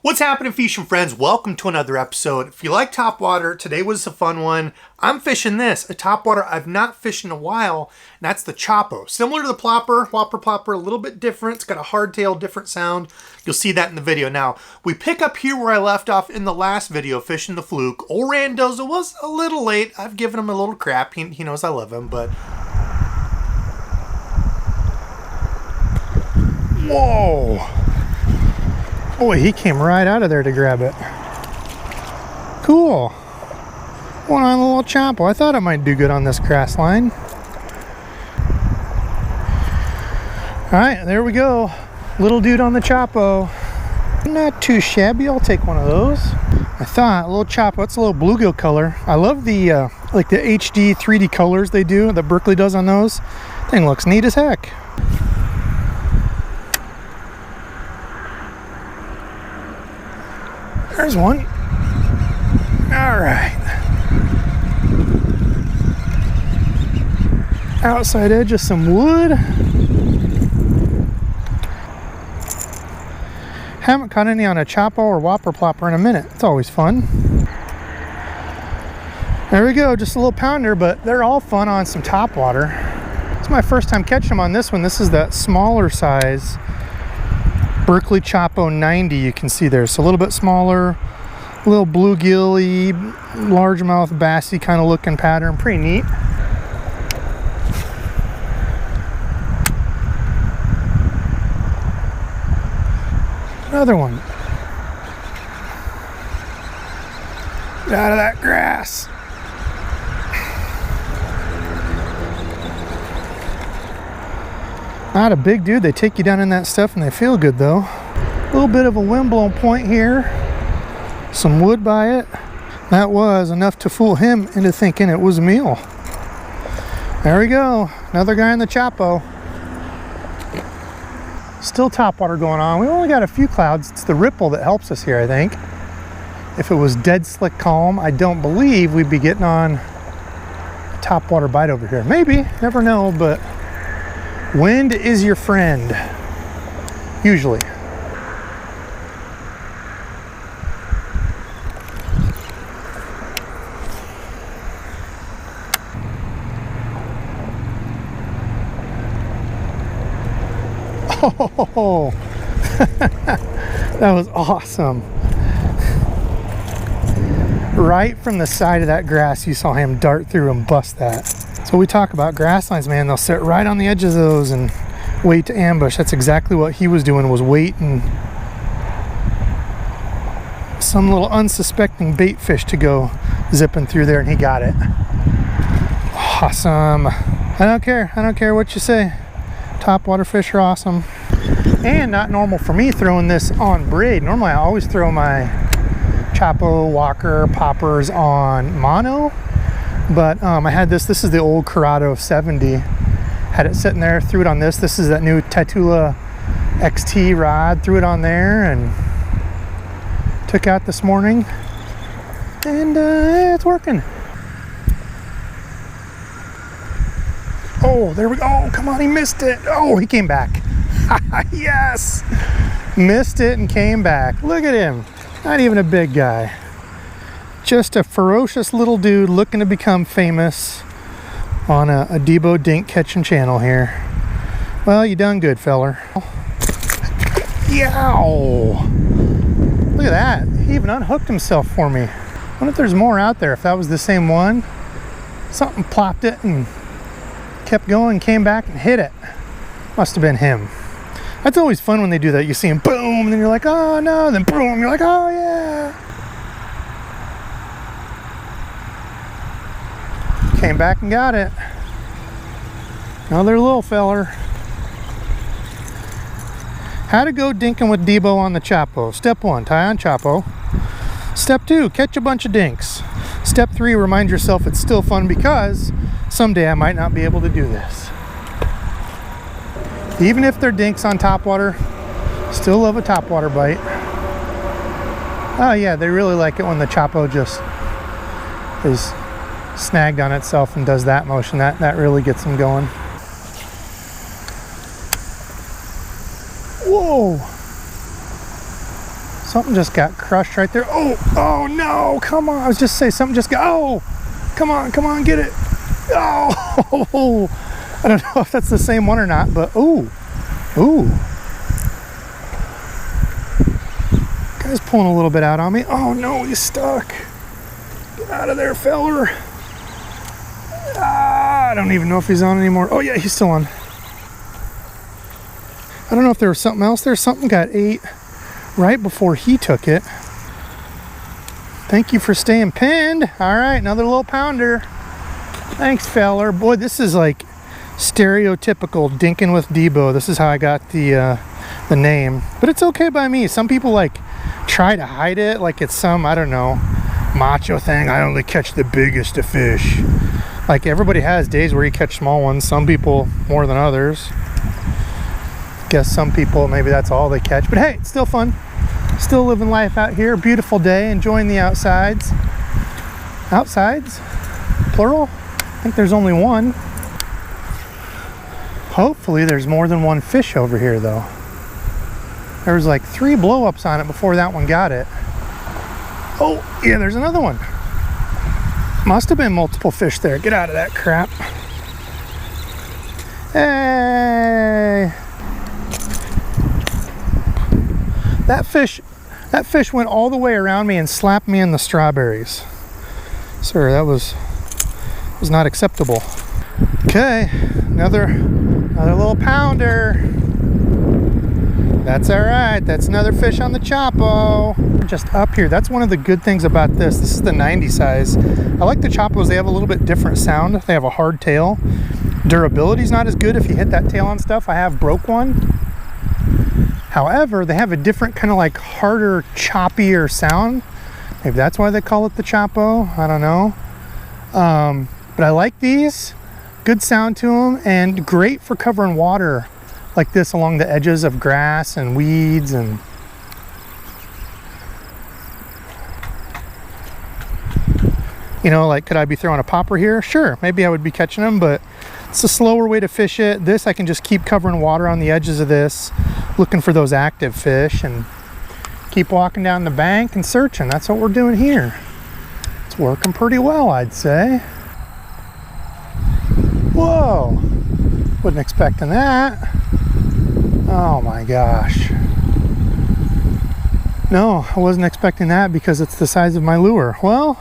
What's happening, fishing friends? Welcome to another episode. If you like topwater, today was a fun one. I'm fishing this, a topwater I've not fished in a while, and that's the Choppo. Similar to the Plopper, Whopper Plopper, a little bit different. It's got a hardtail, different sound. You'll see that in the video. Now, we pick up here where I left off in the last video, fishing the fluke. Old Randoza was a little late. I've given him a little crap. He knows I love him, but... Whoa! Boy, he came right out of there to grab it. Cool. One on a little Choppo. I thought it might do good on this grass line. Alright, there we go. Little dude on the Choppo. Not too shabby. I'll take one of those. I thought a little Choppo. It's a little bluegill color. I love the like the HD 3D colors they do, that Berkley does on those. Thing looks neat as heck. There's one. All right. Outside edge of some wood. Haven't caught any on a Choppo or Whopper Plopper in a minute. It's always fun. There we go, just a little pounder, but they're all fun on some topwater. It's my first time catching them on this one. This is that smaller size Berkley Choppo 90 you can see there. So a little bit smaller, a little bluegill-y, largemouth bassy kind of looking pattern. Pretty neat. Another one. Get out of that grass. Not a big dude. They take you down in that stuff and they feel good though. A little bit of a windblown point here. Some wood by it. That was enough to fool him into thinking it was a meal. There we go. Another guy in the Choppo. Still topwater going on. We only got a few clouds. It's the ripple that helps us here, I think. If it was dead slick calm, I don't believe we'd be getting on a topwater bite over here. Maybe, never know, but wind is your friend, usually. Oh, that was awesome. Right from the side of that grass, you saw him dart through and bust that. So we talk about grass lines, man. They'll sit right on the edges of those and wait to ambush. That's exactly what he was doing, was waiting some little unsuspecting bait fish to go zipping through there, and he got it. Awesome. I don't care what you say. Topwater fish are awesome. And not normal for me throwing this on braid. Normally I always throw my Choppo, Walker, poppers on mono. But I had this is the old Corrado 70. Had it sitting there, threw it on this. This is that new Tatula XT rod. Threw it on there and took out this morning. And it's working. Oh, there we go. Oh, come on, he missed it. Oh, he came back. Yes! Missed it and came back. Look at him. Not even a big guy. Just a ferocious little dude looking to become famous on a DEBO Dink catching channel here. Well, you done good, feller. Yow! Look at that. He even unhooked himself for me. I wonder if there's more out there. If that was the same one. Something plopped it and kept going, came back and hit it. Must have been him. That's always fun when they do that. You see him boom, and then you're like, oh no, and then boom, you're like, oh yeah. Came back and got it. Another little feller. How to go dinking with DEBO on the Choppo. Step 1, tie on Choppo. Step 2, catch a bunch of dinks. Step 3, remind yourself it's still fun because someday I might not be able to do this. Even if they're dinks on topwater, still love a topwater bite. Oh yeah, they really like it when the Choppo just is snagged on itself and does that motion. That really gets them going. Whoa! Something just got crushed right there. Oh no, come on. I was just saying something just got, come on, get it. Oh, I don't know if that's the same one or not, but ooh. Guy's pulling a little bit out on me. Oh no, he's stuck. Get out of there, feller. I don't even know if he's on anymore. Oh yeah, he's still on. I don't know if there was something else there. Something got ate right before he took it. Thank you for staying pinned. All right, another little pounder. Thanks, feller. Boy, this is like stereotypical dinking with Debo. This is how I got the name. But it's okay by me. Some people like try to hide it like it's some, I don't know, macho thing. I only catch the biggest of fish. Like everybody has days where you catch small ones. Some people more than others. Guess some people, maybe that's all they catch. But hey, it's still fun. Still living life out here. Beautiful day. Enjoying the outsides. Outsides? Plural? I think there's only one. Hopefully there's more than one fish over here though. There was like 3 blow-ups on it before that one got it. Oh, yeah, there's another one. Must have been multiple fish there. Get out of that crap. Hey! That fish went all the way around me and slapped me in the strawberries. Sir, that was not acceptable. Okay, another little pounder. That's all right. That's another fish on the Choppo. Just up here. That's one of the good things about this. This is the 90 size. I like the Choppos. They have a little bit different sound. They have a hard tail. Durability's not as good if you hit that tail on stuff. I have broke one. However, they have a different kind of like harder, choppier sound. Maybe that's why they call it the Choppo. I don't know. But I like these. Good sound to them and great for covering water like this along the edges of grass and weeds. And you know, like, could I be throwing a popper here? Sure, maybe I would be catching them, but it's a slower way to fish it. This, I can just keep covering water on the edges of this, looking for those active fish and keep walking down the bank and searching. That's what we're doing here. It's working pretty well, I'd say. Whoa, wasn't expecting that. Oh my gosh. No, I wasn't expecting that because it's the size of my lure. Well,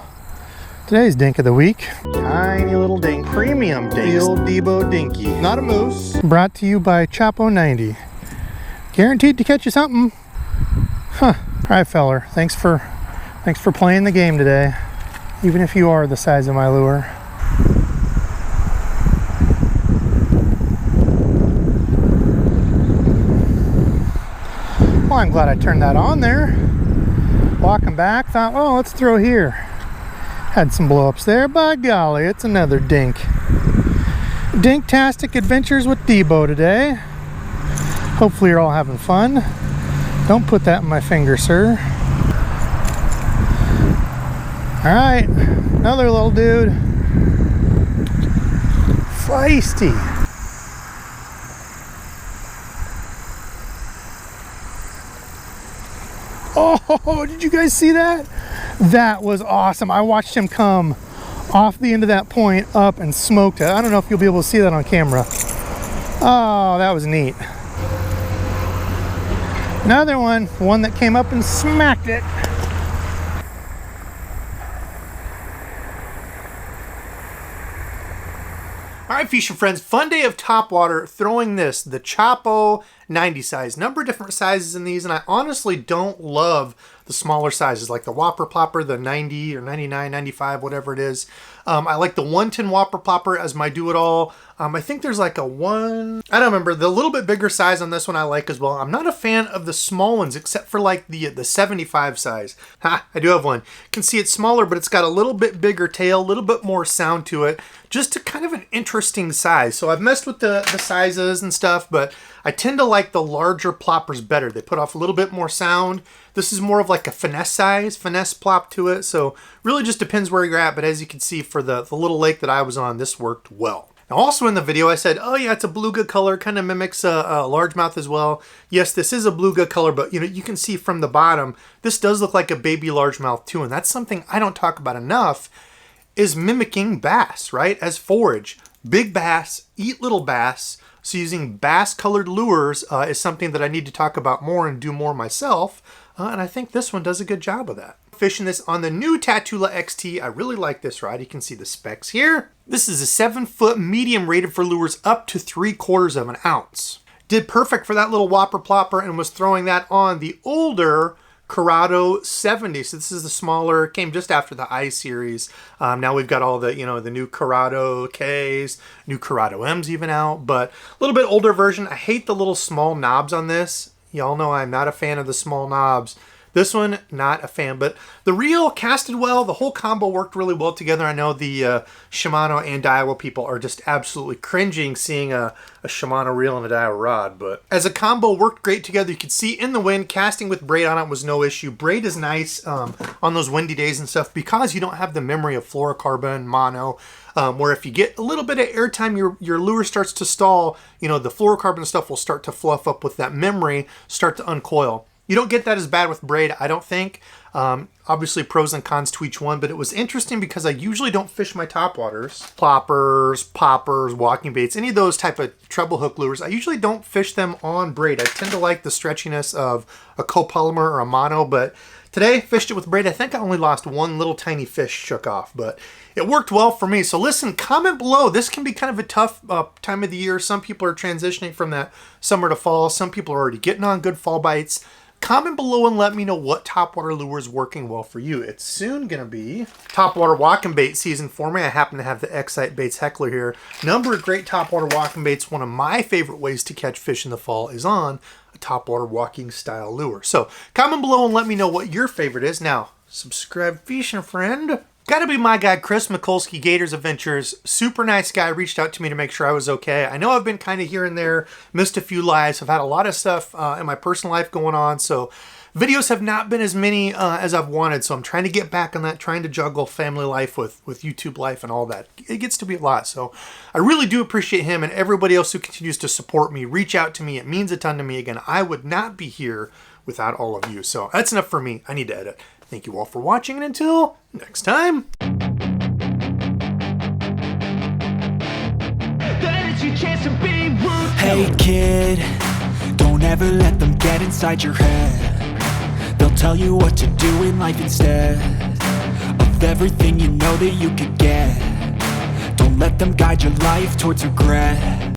today's dink of the week. Tiny little dink, premium dink. The old Debo dinky. Not a moose. Brought to you by Choppo 90. Guaranteed to catch you something. Huh. All right, feller. Thanks for playing the game today. Even if you are the size of my lure. Well, I'm glad I turned that on there. Walking back, thought, oh, let's throw here. Had some blow-ups there. By golly, it's another dink. Dinktastic adventures with Debo today. Hopefully you're all having fun. Don't put that in my finger, sir. All right, another little dude. Feisty. Oh, did you guys see that? That was awesome. I watched him come off the end of that point up and smoked it. I don't know if you'll be able to see that on camera. Oh, that was neat. Another one that came up and smacked it. All right, fishing friends, fun day of topwater throwing this, the Choppo 90 size. Number of different sizes in these, and I honestly don't love the smaller sizes like the Whopper Plopper, the 90 or 99, 95, whatever it is. I like the 110 Whopper Plopper as my do-it-all. I think there's like a one, I don't remember, the little bit bigger size on this one I like as well. I'm not a fan of the small ones except for like the 75 size. Ha, I do have one. You can see it's smaller, but it's got a little bit bigger tail, a little bit more sound to it. Just a kind of an interesting size. So I've messed with the sizes and stuff, but I tend to like the larger ploppers better. They put off a little bit more sound. This is more of like a finesse plop to it. So really just depends where you're at. But as you can see for the little lake that I was on, this worked well. Now also in the video I said, oh yeah, it's a bluegill color, kind of mimics a largemouth as well. Yes, this is a bluegill color, but you know, you can see from the bottom, this does look like a baby largemouth too, and that's something I don't talk about enough, is mimicking bass, right? As forage. Big bass eat little bass, so using bass colored lures is something that I need to talk about more and do more myself, and I think this one does a good job of that. Fishing this on the new Tatula XT. I really like this rod. You can see the specs here. This is a 7-foot medium rated for lures up to 3/4 of an ounce. Did perfect for that little whopper plopper and was throwing that on the older Corrado 70. So this is the smaller, came just after the I series. Now we've got all the, you know, the new Corrado Ks, new Corrado Ms even out, but a little bit older version. I hate the little small knobs on this. Y'all know I'm not a fan of the small knobs. This one, not a fan, but the reel casted well. The whole combo worked really well together. I know the Shimano and Daiwa people are just absolutely cringing seeing a Shimano reel and a Daiwa rod, but as a combo, worked great together. You could see in the wind, casting with braid on it was no issue. Braid is nice on those windy days and stuff because you don't have the memory of fluorocarbon, mono, where if you get a little bit of airtime, your lure starts to stall, you know, the fluorocarbon stuff will start to fluff up with that memory, start to uncoil. You don't get that as bad with braid, I don't think. Obviously pros and cons to each one, but it was interesting because I usually don't fish my topwaters, ploppers, poppers, walking baits, any of those type of treble hook lures. I usually don't fish them on braid. I tend to like the stretchiness of a copolymer or a mono, but today fished it with braid. I think I only lost one little tiny fish shook off, but it worked well for me. So listen, comment below. This can be kind of a tough time of the year. Some people are transitioning from that summer to fall. Some people are already getting on good fall bites. Comment below and let me know what topwater lure is working well for you. It's soon gonna be topwater walking bait season for me. I happen to have the Excite Baits Heckler here. Number of great topwater walking baits. One of my favorite ways to catch fish in the fall is on a topwater walking style lure. So comment below and let me know what your favorite is. Now, subscribe fishing friend. Gotta be my guy, Chris Mikulski, Gators Adventures. Super nice guy, reached out to me to make sure I was okay. I know I've been kind of here and there, missed a few lives. I've had a lot of stuff in my personal life going on, so videos have not been as many as I've wanted, so I'm trying to get back on that, trying to juggle family life with YouTube life and all that. It gets to be a lot, so I really do appreciate him and everybody else who continues to support me, reach out to me. It means a ton to me. Again, I would not be here without all of you, so that's enough for me. I need to edit. Thank you all for watching, and until next time. Hey kid, don't ever let them get inside your head. They'll tell you what to do in life instead of everything you know that you could get. Don't let them guide your life towards regret.